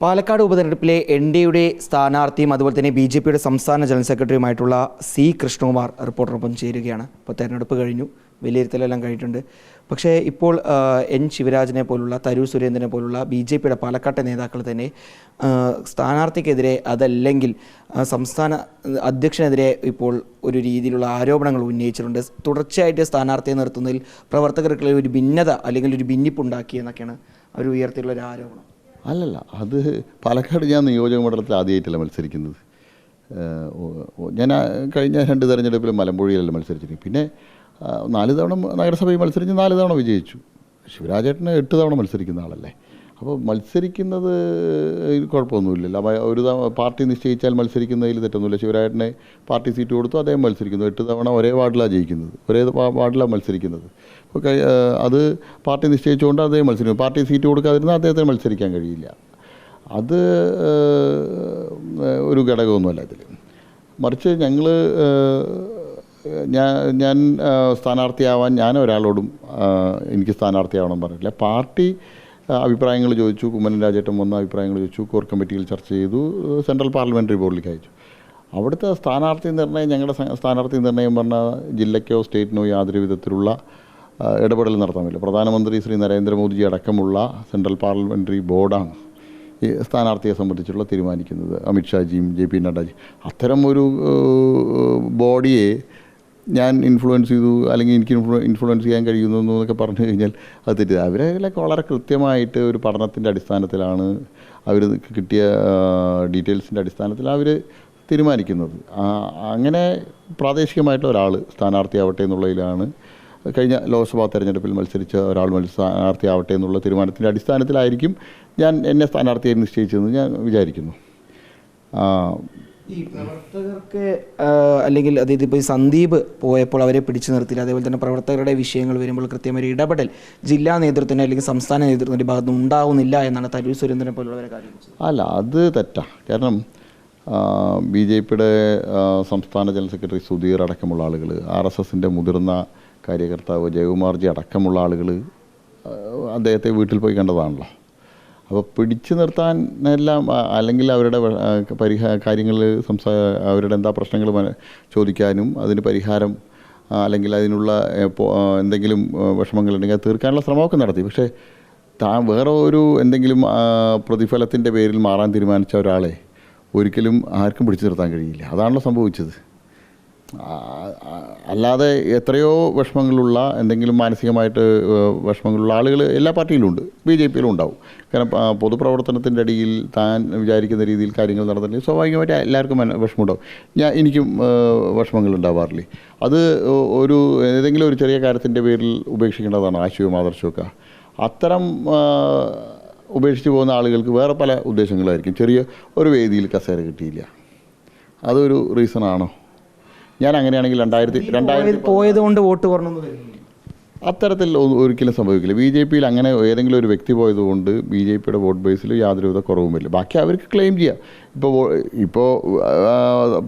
പാലക്കാട് ഉപതെരഞ്ഞെടുപ്പിലെ എൻ.ഡി.എയുടെ സ്ഥാനാർത്ഥിയും അതുപോലെ തന്നെ ബി.ജെ.പിയുടെ സംസ്ഥാന ജനറൽ സെക്രട്ടറിയുമായിട്ടുള്ള സി കൃഷ്ണകുമാർ റിപ്പോർട്ടറൊപ്പം ചേരുകയാണ്. ഇപ്പോൾ തെരഞ്ഞെടുപ്പ് കഴിഞ്ഞു, വിലയിരുത്തലെല്ലാം കഴിഞ്ഞിട്ടുണ്ട്. പക്ഷേ ഇപ്പോൾ എൻ ശിവരാജനെ പോലുള്ള, തരൂർ സുരേന്ദ്രനെ പോലുള്ള ബി.ജെ.പിയുടെ പാലക്കാട്ടെ നേതാക്കൾ തന്നെ സ്ഥാനാർത്ഥിക്കെതിരെ അതല്ലെങ്കിൽ സംസ്ഥാന അധ്യക്ഷനെതിരെ ഇപ്പോൾ ഒരു രീതിയിലുള്ള ആരോപണങ്ങൾ ഉന്നയിച്ചിട്ടുണ്ട്. തുടർച്ചയായിട്ട് സ്ഥാനാർത്ഥിയെ നിർത്തുന്നതിൽ പ്രവർത്തകർക്കുള്ള ഒരു ഭിന്നത അല്ലെങ്കിൽ ഒരു ഭിന്നിപ്പുണ്ടാക്കിയെന്നൊക്കെയാണ് അവർ ഉയർത്തിയുള്ള ഒരു ആരോപണം. അല്ലല്ല, അത് പാലക്കാട് ഞാൻ നിയോജക മണ്ഡലത്തിൽ ആദ്യമായിട്ടല്ല മത്സരിക്കുന്നത്. ഞാൻ കഴിഞ്ഞ 2 തെരഞ്ഞെടുപ്പിലും മലമ്പുഴയിലല്ല മത്സരിച്ചിരിക്കും. പിന്നെ 4 തവണ നഗരസഭയിൽ മത്സരിച്ച് 4 തവണ വിജയിച്ചു. ശിവരാജേട്ടന് 8 തവണ മത്സരിക്കുന്ന ആളല്ലേ. അപ്പോൾ മത്സരിക്കുന്നത് കുഴപ്പമൊന്നുമില്ലല്ലോ. അപ്പോൾ ഒരു പാർട്ടി നിശ്ചയിച്ചാൽ മത്സരിക്കുന്നതിൽ തെറ്റൊന്നുമില്ല. ശിവരാജേട്ടനെ പാർട്ടി സീറ്റ് കൊടുത്തു, അദ്ദേഹം മത്സരിക്കുന്നു. 8 തവണ ഒരേ വാർഡിലാണ് ജയിക്കുന്നത്, ഒരേ വാർഡിലാണ് മത്സരിക്കുന്നത്. അപ്പോൾ അത് പാർട്ടി നിശ്ചയിച്ചുകൊണ്ട് അദ്ദേഹം മത്സരിക്കും. പാർട്ടി സീറ്റ് കൊടുക്കാതിരുന്നാൽ അദ്ദേഹത്തിന് മത്സരിക്കാൻ കഴിയില്ല. അത് ഒരു ഘടകമൊന്നുമല്ല ഇതിൽ. മറിച്ച് ഞാൻ സ്ഥാനാർത്ഥിയാവാൻ ഞാൻ ഒരാളോടും എനിക്ക് സ്ഥാനാർത്ഥിയാവണം പറഞ്ഞില്ല. പാർട്ടി അഭിപ്രായങ്ങൾ ചോദിച്ചു, കുമ്മനം രാജേട്ടൻ വന്ന അഭിപ്രായങ്ങൾ ചോദിച്ചു, കോർ കമ്മിറ്റിയിൽ ചർച്ച ചെയ്തു, സെൻട്രൽ പാർലമെൻ്ററി ബോർഡിലേക്ക് അയച്ചു. അവിടുത്തെ സ്ഥാനാർത്ഥി നിർണ്ണയം, ഞങ്ങളുടെ സ്ഥാനാർത്ഥി നിർണ്ണയം പറഞ്ഞാൽ ജില്ലയ്ക്കോ സ്റ്റേറ്റിനോ യാതൊരു വിധത്തിലുള്ള ഇടപെടൽ നടത്താൻ പ്രധാനമന്ത്രി ശ്രീ നരേന്ദ്രമോദിജി അടക്കമുള്ള സെൻട്രൽ പാർലമെൻ്ററി ബോർഡാണ് ഈ സ്ഥാനാർത്ഥിയെ സംബന്ധിച്ചുള്ള തീരുമാനിക്കുന്നത്. അമിത്ഷാജിയും JP നഡ്ഡാജി അത്തരം ഒരു ബോഡിയെ ഞാൻ ഇൻഫ്ലുവൻസ് ചെയ്തു അല്ലെങ്കിൽ എനിക്ക് ഇൻഫ്ലുവൻസ് ചെയ്യാൻ കഴിയുന്നു എന്നൊക്കെ പറഞ്ഞു കഴിഞ്ഞാൽ അത് തെറ്റ്. അവരൊക്കെ വളരെ കൃത്യമായിട്ട് ഒരു പഠനത്തിൻ്റെ അടിസ്ഥാനത്തിലാണ്, അവർ കിട്ടിയ ഡീറ്റെയിൽസിൻ്റെ അടിസ്ഥാനത്തിലാണ് അവർ തീരുമാനിക്കുന്നത്. അങ്ങനെ പ്രാദേശികമായിട്ടുള്ള ഒരാൾ സ്ഥാനാർത്ഥിയാവട്ടെ എന്നുള്ളതിലാണ് കഴിഞ്ഞ ലോക്സഭാ തെരഞ്ഞെടുപ്പിൽ മത്സരിച്ച ഒരാൾ സ്ഥാനാർത്ഥിയാവട്ടെ എന്നുള്ള തീരുമാനത്തിൻ്റെ അടിസ്ഥാനത്തിലായിരിക്കും എന്നെ സ്ഥാനാർത്ഥിയായി നിശ്ചയിച്ചതെന്ന് ഞാൻ വിചാരിക്കുന്നു. ഈ പ്രവർത്തകർക്ക് അല്ലെങ്കിൽ അതായത് ഇപ്പോൾ ഈ സന്ദീപ് പോയപ്പോൾ അവരെ പിടിച്ചു നിർത്തില്ല, അതേപോലെ തന്നെ പ്രവർത്തകരുടെ വിഷയങ്ങൾ വരുമ്പോൾ കൃത്യമായ ഒരു ഇടപെടൽ ജില്ലാ നേതൃത്വത്തിൻ്റെ അല്ലെങ്കിൽ സംസ്ഥാന നേതൃത്വത്തിൻ്റെ ഭാഗത്ത് ഉണ്ടാവുന്നില്ല എന്നാണ് തരൂർ സുരേന്ദ്രനെ പോലുള്ളവരെ കാര്യം. അല്ല, അത് തെറ്റാണ്. കാരണം BJPയുടെ സംസ്ഥാന ജനറൽ സെക്രട്ടറി സുധീർ അടക്കമുള്ള ആളുകൾ, RSSൻ്റെ മുതിർന്ന കാര്യകർത്താവ് ജയകുമാർജി അടക്കമുള്ള ആളുകൾ അദ്ദേഹത്തെ വീട്ടിൽ പോയി കണ്ടതാണല്ലോ. അപ്പോൾ പിടിച്ചു നിർത്താൻ എല്ലാം അല്ലെങ്കിൽ അവരുടെ കാര്യങ്ങൾ അവരുടെ എന്താ പ്രശ്നങ്ങൾ ചോദിക്കാനും അതിന് പരിഹാരം അല്ലെങ്കിൽ അതിനുള്ള എന്തെങ്കിലും വിഷമങ്ങളുണ്ടെങ്കിൽ അത് തീർക്കാനുള്ള ശ്രമമൊക്കെ നടത്തി. പക്ഷേ വേറെ ഒരു എന്തെങ്കിലും പ്രതിഫലത്തിൻ്റെ പേരിൽ മാറാൻ തീരുമാനിച്ച ഒരാളെ ഒരിക്കലും ആർക്കും പിടിച്ചു നിർത്താൻ കഴിയില്ല. അതാണല്ലോ സംഭവിച്ചത്. അല്ലാതെ എത്രയോ വിഷമങ്ങളുള്ള എന്തെങ്കിലും മാനസികമായിട്ട് വിഷമങ്ങളുള്ള ആളുകൾ എല്ലാ പാർട്ടിയിലും ഉണ്ട്, BJPയിലും ഉണ്ടാവും. കാരണം പൊതുപ്രവർത്തനത്തിൻ്റെ അടിയിൽ താൻ വിചാരിക്കുന്ന രീതിയിൽ കാര്യങ്ങൾ നടന്നില്ലെങ്കിൽ സ്വാഭാവികമായിട്ട് എല്ലാവർക്കും വിഷമമുണ്ടാവും. എനിക്കും വിഷമങ്ങൾ ഉണ്ടാവാറില്ലേ. അത് ഏതെങ്കിലും ഒരു ചെറിയ കാര്യത്തിൻ്റെ പേരിൽ ഉപേക്ഷിക്കേണ്ടതാണ് ആശയവും ആദർശമൊക്കെ. അത്തരം ഉപേക്ഷിച്ച് പോകുന്ന ആളുകൾക്ക് വേറെ പല ഉദ്ദേശങ്ങളായിരിക്കും. ചെറിയ ഒരു വേദിയിൽ കസേര കിട്ടിയില്ല, അതൊരു റീസണാണോ? ഞാൻ അങ്ങനെയാണെങ്കിൽ 2000 പോയത് കൊണ്ട് വോട്ട് കുറഞ്ഞു അത്തരത്തിൽ ഒരിക്കലും സംഭവിക്കില്ല. BJPയിൽ അങ്ങനെ ഏതെങ്കിലും ഒരു വ്യക്തി പോയതുകൊണ്ട് BJPയുടെ വോട്ട് ബേസിൽ യാതൊരുവിധ കുറവുമില്ല. ബാക്കി അവർക്ക് ക്ലെയിം ചെയ്യാം. ഇപ്പോൾ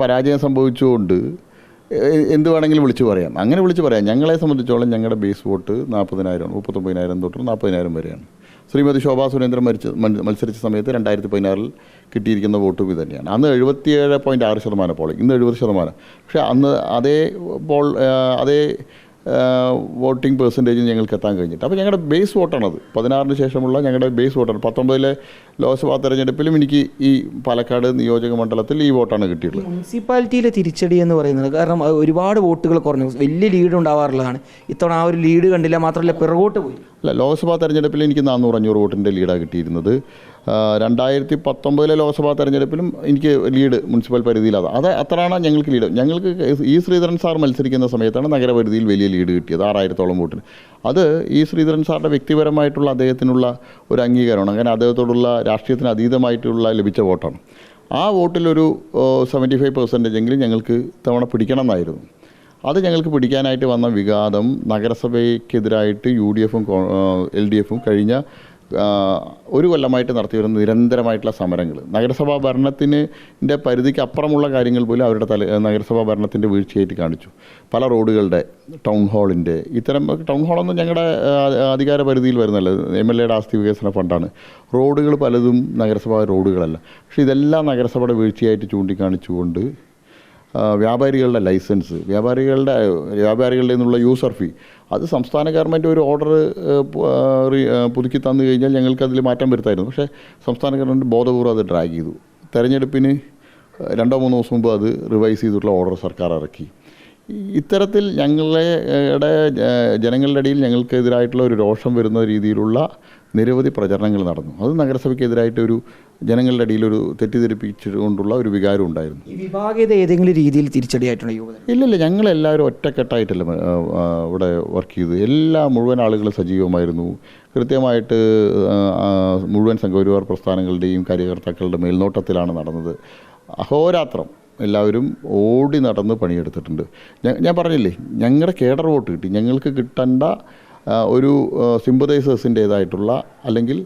പരാജയം സംഭവിച്ചുകൊണ്ട് എന്ത് വേണമെങ്കിലും വിളിച്ചു പറയാം. അങ്ങനെ വിളിച്ചു പറയാം. ഞങ്ങളെ സംബന്ധിച്ചോളം ഞങ്ങളുടെ ബേസ് വോട്ട് 40,000, 39,000 തൊട്ട് 40,000 വരെയാണ്. ശ്രീമതി ശോഭാ സുരേന്ദ്രൻ മത്സരിച്ച സമയത്ത് 2016 കിട്ടിയിരിക്കുന്ന വോട്ടും ഇത് തന്നെയാണ്. അന്ന് 77.6% പോളിംഗ്, ഇന്ന് 70%. പക്ഷേ അന്ന് അതേ വോട്ടിംഗ് പെർസെൻറ്റേജ് ഞങ്ങൾക്ക് എത്താൻ കഴിഞ്ഞിട്ട്. അപ്പോൾ ഞങ്ങളുടെ ബേസ് വോട്ടാണത്. 16 ശേഷമുള്ള ഞങ്ങളുടെ ബേസ് വോട്ടാണ്. 19 ലോക്സഭാ തെരഞ്ഞെടുപ്പിലും എനിക്ക് ഈ പാലക്കാട് നിയോജക മണ്ഡലത്തിൽ ഈ വോട്ടാണ് കിട്ടിയിട്ടുള്ളത്. മുനിസിപ്പാലിറ്റിയിലെ തിരിച്ചടി എന്ന് പറയുന്നത് കാരണം ഒരുപാട് വോട്ടുകൾ കുറഞ്ഞു, വലിയ ലീഡ് ഉണ്ടാവാറുള്ളതാണ്. ഇത്തവണ ആ ഒരു ലീഡ് കണ്ടില്ല, മാത്രമല്ല പിറകോട്ട് പോയി. അല്ല, ലോക്സഭാ തെരഞ്ഞെടുപ്പിൽ എനിക്ക് 400-500 വോട്ടിൻ്റെ ലീഡാണ് കിട്ടിയിരുന്നത്. 2019 ലോക്സഭാ തെരഞ്ഞെടുപ്പിലും എനിക്ക് ലീഡ് മുനിസിപ്പൽ പരിധിയിലാണ്. അത്രയാണ് ഞങ്ങൾക്ക് ലീഡ്. ഞങ്ങൾക്ക് ശ്രീധരൻ സാർ മത്സരിക്കുന്ന സമയത്താണ് നഗരപരിധിയിൽ വലിയ ലീഡ് കിട്ടിയത്, 6000-ഓളം വോട്ടിന്. അത് ശ്രീധരൻ സാറിൻ്റെ വ്യക്തിപരമായിട്ടുള്ള അദ്ദേഹത്തിനുള്ള ഒരു അംഗീകാരമാണ്. അങ്ങനെ അദ്ദേഹത്തോടുള്ള രാഷ്ട്രീയത്തിന് അതീതമായിട്ടുള്ള ലഭിച്ച വോട്ടാണ്. ആ വോട്ടിലൊരു 75% എങ്കിലും ഞങ്ങൾക്ക് തവണ പിടിക്കണം എന്നായിരുന്നു. അത് ഞങ്ങൾക്ക് പിടിക്കാനായിട്ട് വന്ന വിഘാതം നഗരസഭയ്ക്കെതിരായിട്ട് UDFും LDFും കഴിഞ്ഞ ഒരു കൊല്ലമായിട്ട് നടത്തി വരുന്ന നിരന്തരമായിട്ടുള്ള സമരങ്ങൾ, നഗരസഭാ ഭരണത്തിൻ്റെ പരിധിക്ക് അപ്പുറമുള്ള കാര്യങ്ങൾ പോലും അവരുടെ നഗരസഭാ ഭരണത്തിൻ്റെ വീഴ്ചയായിട്ട് കാണിച്ചു. പല റോഡുകളുടെ, ടൗൺ ഹാളിൻ്റെ, ഇത്തരം ടൗൺ ഹാളൊന്നും ഞങ്ങളുടെ അധികാര പരിധിയിൽ വരുന്നല്ല, MLAയുടെ ആസ്തി വികസന ഫണ്ടാണ്. റോഡുകൾ പലതും നഗരസഭാ റോഡുകളല്ല. പക്ഷേ ഇതെല്ലാം നഗരസഭയുടെ വീഴ്ചയായിട്ട് ചൂണ്ടിക്കാണിച്ചുകൊണ്ട് വ്യാപാരികളുടെ ലൈസൻസ്, വ്യാപാരികളുടെ നിന്നുള്ള യൂസർ ഫീ, അത് സംസ്ഥാന ഗവൺമെൻറ് ഒരു ഓർഡർ പുതുക്കി തന്നു കഴിഞ്ഞാൽ ഞങ്ങൾക്കതിൽ മാറ്റം വരുത്തായിരുന്നു. പക്ഷേ സംസ്ഥാന ഗവൺമെൻറ് ബോധപൂർവ്വം അത് ഡ്രാഗ് ചെയ്തു. തെരഞ്ഞെടുപ്പിന് 2-3 ദിവസം മുമ്പ് അത് റിവൈസ് ചെയ്തിട്ടുള്ള ഓർഡർ സർക്കാർ ഇറക്കി. ഇത്തരത്തിൽ ജനങ്ങളുടെ ഇടയിൽ ഞങ്ങൾക്കെതിരായിട്ടുള്ള ഒരു രോഷം വരുന്ന രീതിയിലുള്ള നിരവധി പ്രചരണങ്ങൾ നടന്നു. അത് നഗരസഭയ്ക്കെതിരായിട്ടൊരു ജനങ്ങളുടെ ഇടയിൽ ഒരു തെറ്റിദ്ധരിപ്പിച്ചുകൊണ്ടുള്ള ഒരു വികാരം ഉണ്ടായിരുന്നു. ഈ വിഭാഗീയത ഏതെങ്കിലും രീതിയിൽ തിരിച്ചടിയായിട്ടുള്ള യുവത? ഇല്ലില്ല, ഞങ്ങളെല്ലാവരും ഒറ്റക്കെട്ടായിട്ടല്ല ഇവിടെ വർക്ക് ചെയ്ത്. മുഴുവൻ ആളുകളും സജീവമായിരുന്നു. കൃത്യമായിട്ട് മുഴുവൻ സംഘപരിവാർ പ്രസ്ഥാനങ്ങളുടെയും കാര്യകർത്താക്കളുടെ മേൽനോട്ടത്തിലാണ് നടന്നത്. അഹോരാത്രം എല്ലാവരും ഓടി നടന്ന് പണിയെടുത്തിട്ടുണ്ട്. ഞാൻ പറഞ്ഞില്ലേ, ഞങ്ങളുടെ കേഡർ വോട്ട് കിട്ടി. ഞങ്ങൾക്ക് കിട്ടേണ്ട ഒരു സിമ്പതൈസേഴ്സിൻ്റേതായിട്ടുള്ള അല്ലെങ്കിൽ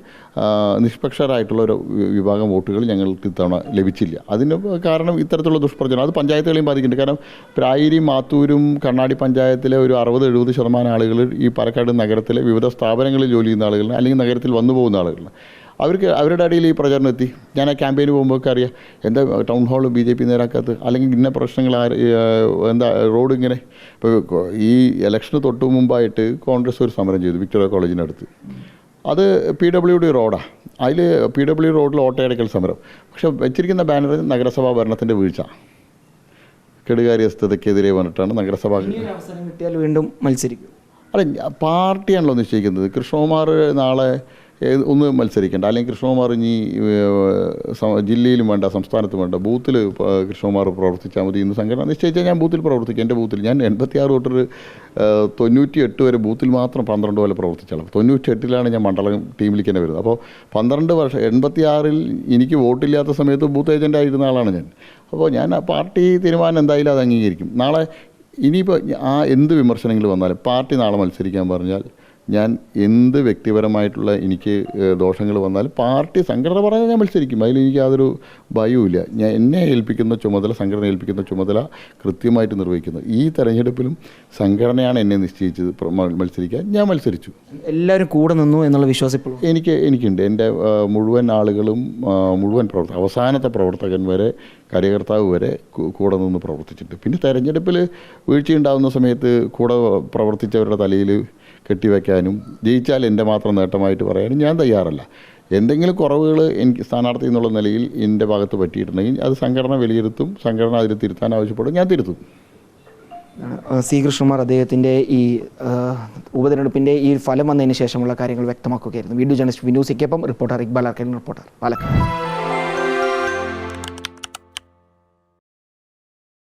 നിഷ്പക്ഷരായിട്ടുള്ള ഒരു വിഭാഗം വോട്ടുകൾ ഞങ്ങൾക്ക് ഇത്തവണ ലഭിച്ചില്ല. അതിന് കാരണം ഇത്തരത്തിലുള്ള ദുഷ്പ്രചരണം അത് പഞ്ചായത്തുകളെയും ബാധിക്കുന്നുണ്ട്. കാരണം പ്രായിരിയും മാത്തൂരും കണ്ണാടി പഞ്ചായത്തിലെ ഒരു 60-70% ആളുകൾ ഈ പാലക്കാട് നഗരത്തിലെ വിവിധ സ്ഥാപനങ്ങളിൽ ജോലി ചെയ്യുന്ന ആളുകളാണ്, അല്ലെങ്കിൽ നഗരത്തിൽ വന്നു പോകുന്ന ആളുകളാണ്. അവരുടെ ഇടയിൽ ഈ പ്രചരണം എത്തി. ഞാൻ ആ ക്യാമ്പയിന് പോകുമ്പോഴൊക്കെ അറിയാം, എന്താ ടൗൺ ഹാൾ BJP നേരാക്കാത്തത്, അല്ലെങ്കിൽ ഇന്ന പ്രശ്നങ്ങൾ എന്താ റോഡ് ഇങ്ങനെ. ഇപ്പോൾ ഈ ഇലക്ഷന് തൊട്ട് മുമ്പായിട്ട് കോൺഗ്രസ് ഒരു സമരം ചെയ്തു വിക്ടോറിയ കോളേജിനടുത്ത്. അത് PWD റോഡാണ്. അതിൽ PWD റോഡിൽ ഓട്ടയടക്കൽ സമരം. പക്ഷേ വെച്ചിരിക്കുന്ന ബാനർ നഗരസഭാ ഭരണത്തിൻ്റെ വീഴ്ച, കെടുകാര്യസ്ഥതയ്ക്കെതിരെ വന്നിട്ടാണ് നഗരസഭ. അവസരം കിട്ടിയാൽ വീണ്ടും മത്സരിക്കും? അല്ല, പാർട്ടിയാണല്ലോ നിശ്ചയിക്കുന്നത്. കൃഷ്ണകുമാർ നാളെ ഒന്ന് മത്സരിക്കേണ്ട, അല്ലെങ്കിൽ കൃഷ്ണകുമാർ ഇനി ജില്ലയിലും വേണ്ട, സംസ്ഥാനത്തും വേണ്ട, ബൂത്തിൽ കൃഷ്ണകുമാർ പ്രവർത്തിച്ചാൽ മതി എന്ന് സംഘടന നിശ്ചയിച്ചാൽ ഞാൻ ബൂത്തിൽ പ്രവർത്തിക്കും. എൻ്റെ ബൂത്തിൽ ഞാൻ 86 തൊട്ട് 98 വരെ ബൂത്തിൽ മാത്രം 12 പോലെ പ്രവർത്തിച്ചാണ്. 98-ലാണ് ഞാൻ മണ്ഡലം ടീമിലേക്ക് തന്നെ വരുന്നത്. അപ്പോൾ 12 വർഷം, 86-ൽ എനിക്ക് വോട്ടില്ലാത്ത സമയത്ത് ബൂത്ത് ഏജൻ്റ് ആയിരുന്ന ആളാണ് ഞാൻ. അപ്പോൾ ഞാൻ പാർട്ടി തീരുമാനം എന്തായാലും അത് അംഗീകരിക്കും. നാളെ ഇനിയിപ്പോൾ എന്ത് വിമർശനങ്ങൾ വന്നാലും പാർട്ടി നാളെ മത്സരിക്കാൻ പറഞ്ഞാൽ ഞാൻ എന്ത് വ്യക്തിപരമായിട്ടുള്ള എനിക്ക് ദോഷങ്ങൾ വന്നാലും പാർട്ടി സംഘടന പറഞ്ഞാൽ ഞാൻ മത്സരിക്കും. അതിൽ എനിക്ക് യാതൊരു ഭയവുമില്ല. എന്നെ ഏൽപ്പിക്കുന്ന ചുമതല, സംഘടന ഏൽപ്പിക്കുന്ന ചുമതല കൃത്യമായിട്ട് നിർവഹിക്കുന്നു. ഈ തെരഞ്ഞെടുപ്പിലും സംഘടനയാണ് എന്നെ നിശ്ചയിച്ചത് മത്സരിക്കാൻ. ഞാൻ മത്സരിച്ചു. എല്ലാവരും കൂടെ നിന്നു എന്നുള്ള വിശ്വാസം ഇപ്പോൾ എനിക്കുണ്ട്. എൻ്റെ മുഴുവൻ ആളുകളും, മുഴുവൻ അവസാനത്തെ പ്രവർത്തകൻ വരെ, കാര്യകർത്താവ് വരെ കൂടെ നിന്ന് പ്രവർത്തിച്ചിട്ടുണ്ട്. പിന്നെ തെരഞ്ഞെടുപ്പിൽ വീഴ്ചയുണ്ടാകുന്ന സമയത്ത് കൂടെ പ്രവർത്തിച്ചവരുടെ തലയിൽ കെട്ടിവെക്കാനും ജയിച്ചാൽ എൻ്റെ മാത്രം നേട്ടമായിട്ട് പറയാനും ഞാൻ തയ്യാറല്ല. എന്തെങ്കിലും കുറവുകൾ എനിക്ക് സ്ഥാനാർത്ഥി എന്നുള്ള നിലയിൽ എൻ്റെ ഭാഗത്ത് പറ്റിയിട്ടുണ്ടെങ്കിൽ അത് സംഘടന വിലയിരുത്തും. സംഘടന അതിൽ തിരുത്താൻ ആവശ്യപ്പെടും, ഞാൻ തിരുത്തും. സി കൃഷ്ണകുമാർ അദ്ദേഹത്തിൻ്റെ ഈ ഉപതെരഞ്ഞെടുപ്പിൻ്റെ ഈ ഫലം വന്നതിന് ശേഷമുള്ള കാര്യങ്ങൾ വ്യക്തമാക്കുകയായിരുന്നു. വീഡിയോ ജേർണലിസ്റ്റ് വിനു സിക്കൊപ്പം റിപ്പോർട്ടർ ഇക്ബാൽ ആർക്കൽ, റിപ്പോർട്ടർ പാലക്കാട്.